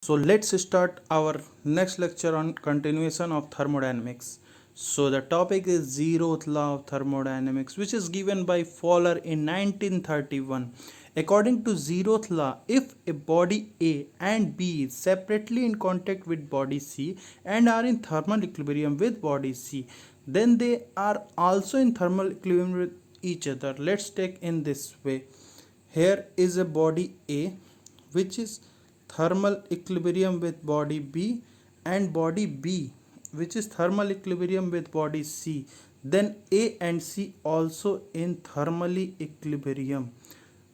So let's start our next lecture on continuation of thermodynamics. So the topic is zeroth law of thermodynamics, which is given by Fowler in 1931. According to zeroth law, if a body A and B is separately in contact with body C and are in thermal equilibrium with body C, then they are also in thermal equilibrium with each other. Let's take in this way. Here is a body A which is thermal equilibrium with body B, and body B which is thermal equilibrium with body C. Then A and C also in thermally equilibrium.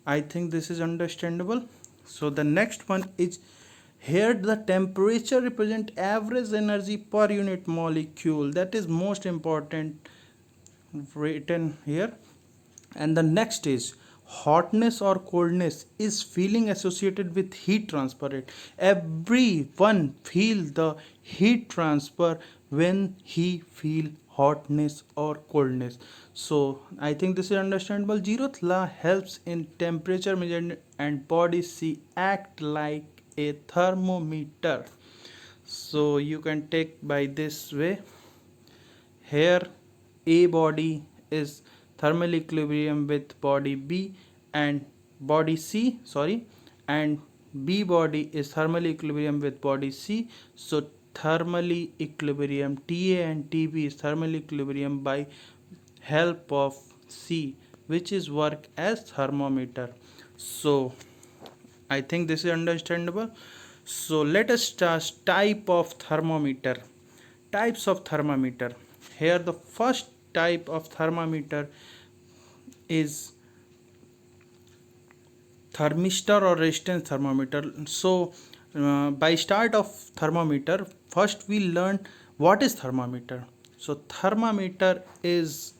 I think this is understandable. So the next one is, here the temperature represent average energy per unit molecule. That is most important written here. And the next is, hotness or coldness is feeling associated with heat transfer rate. Everyone feel the heat transfer when he feel hotness or coldness. So I think this is understandable. Zeroth law helps in temperature measurement, and body C act like a thermometer. So you can take by this way. Here A body is thermal equilibrium with body B and body C, and B body is thermal equilibrium with body C. So thermally equilibrium, TA and TB is thermal equilibrium by help of C, which is work as thermometer. So I think this is understandable. So let us start type of thermometer. Types of thermometer. Here the first type of thermometer is thermistor or resistance thermometer. So by start of thermometer, first we learn what is thermometer. So thermometer is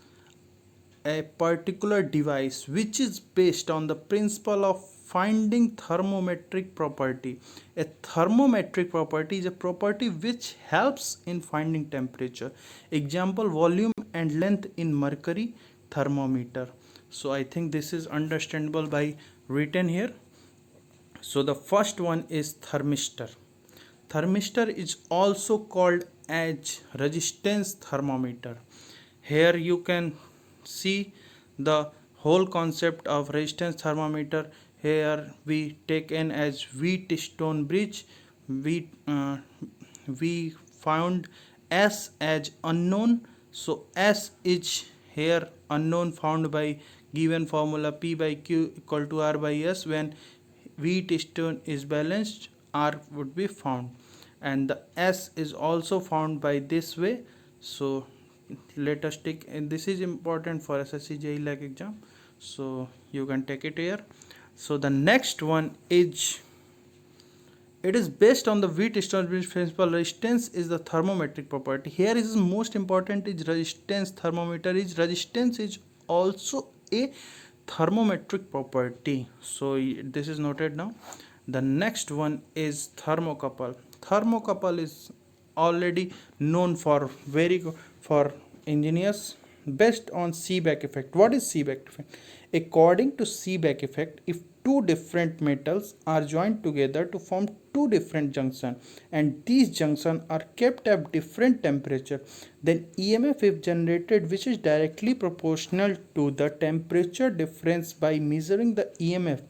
a particular device which is based on the principle of finding thermometric property. A thermometric property is a property which helps in finding temperature. Example, volume and length in mercury thermometer. So I think this is understandable by written here. So the first one is thermistor. Thermistor is also called as resistance thermometer. Here you can see the whole concept of resistance thermometer. Here we take in as Wheatstone bridge. We found S as unknown. So S is here unknown, found by given formula P by Q equal to R by S. When Wheatstone is balanced, R would be found, and the S is also found by this way. So let us take, and this is important for SSC JEE like exam, so you can take it here. So the next one is, it is based on the Wheatstone principle. Resistance is the thermometric property. Here is most important is resistance thermometer. Is resistance is also a thermometric property. So this is noted now. The next one is thermocouple. Thermocouple is already known for very good for engineers, based on Seebeck effect. What is Seebeck effect? According to Seebeck effect, if two different metals are joined together to form two different junctions, and these junctions are kept at different temperature, then EMF is generated which is directly proportional to the temperature difference. By measuring the EMF,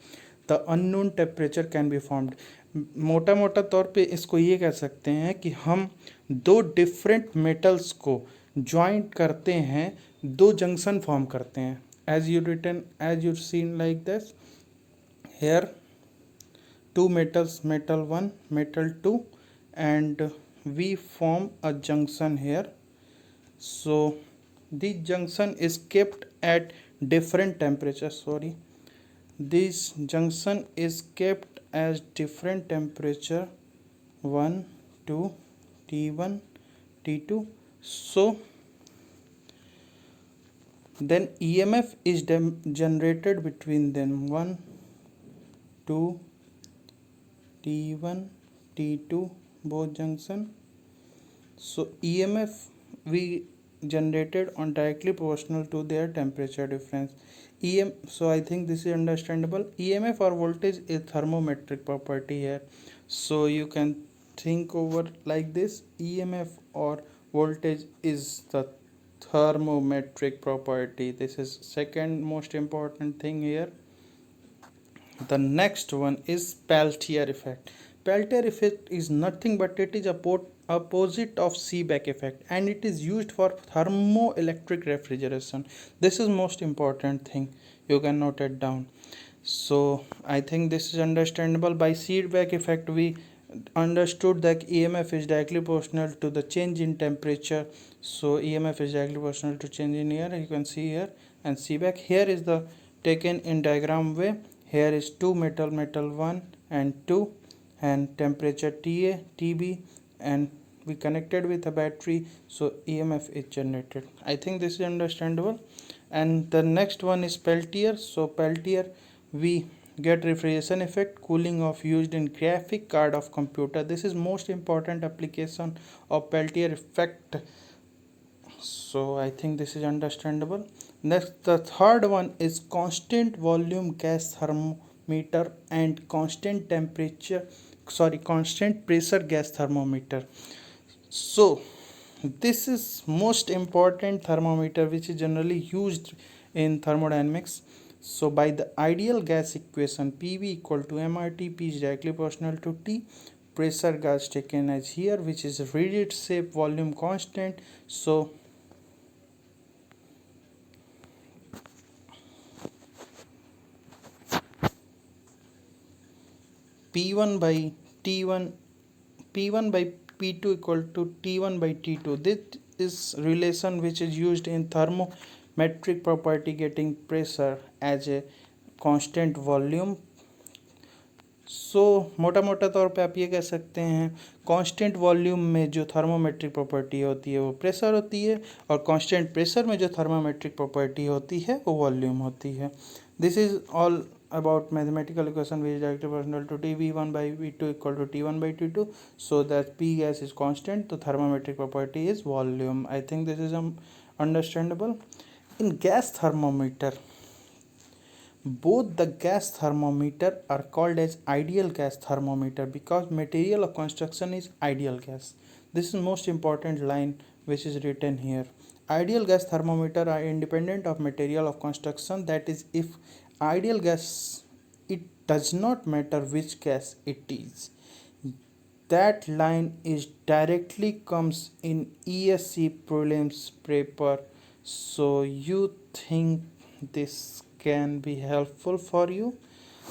the unknown temperature can be formed. मोटा मोटा तौर पे इसको ये कह सकते हैं कि हम दो डिफरेंट मेटल्स को ज्वाइंट करते हैं, दो जंक्शन फॉर्म करते हैं. As you written, as you seen like this, here two metals, metal 1, metal 2, and we form a junction here. So the junction is kept at different temperatures. This junction is kept as different temperature 1, 2, T1, T2. So then EMF is generated between them 1, 2, T1, T2 both junction. So EMF we generated on directly proportional to their temperature difference. So I think this is understandable. EMF or voltage is thermometric property here. So you can think over like this: EMF or voltage is the thermometric property. This is second most important thing here. The next one is Peltier effect. Peltier effect is nothing but it is opposite of Seebeck effect, and it is used for thermoelectric refrigeration. This is most important thing. You can note it down. So I think this is understandable. By Seebeck effect we understood that EMF is directly proportional to the change in temperature. So EMF is directly proportional to change in air. You can see here, and Seebeck here is the taken in diagram way. Here is two metal 1 and 2, and temperature Ta, Tb, and we connected with a battery, so EMF is generated. I think this is understandable. And the next one is Peltier. So Peltier we get refrigeration effect, cooling off used in graphic card of computer. This is most important application of Peltier effect. So I think this is understandable. Next, the third one is constant volume gas thermometer and constant pressure gas thermometer. So this is most important thermometer which is generally used in thermodynamics. So by the ideal gas equation, PV equal to mRT, P is directly proportional to T. Pressure gas taken as here, which is rigid shape volume constant. So P1 by T1, P1 by P2 equal to T1 by T2. This is relation which is used in thermometric property, getting pressure as a constant volume. सो मोटा मोटा तौर पे आप ये कह सकते हैं constant volume में जो थर्मोमेट्रिक प्रॉपर्टी होती है वो प्रेशर होती है, और कांस्टेंट प्रेशर में जो थर्मोमेट्रिक प्रॉपर्टी होती है वो वॉल्यूम होती है. This is all about mathematical equation which is directly proportional to Tv1 by V2 equal to T1 by T2. So that P gas is constant, the thermometric property is volume. I think this is understandable. In gas thermometer, both the gas thermometer are called as ideal gas thermometer because material of construction is ideal gas. This is most important line which is written here. Ideal gas thermometer are independent of material of construction. That is, if ideal gas, it does not matter which gas it is. That line is directly comes in ESC prelims paper. So you think this can be helpful for you?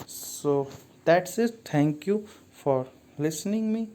So that's it. Thank you for listening me.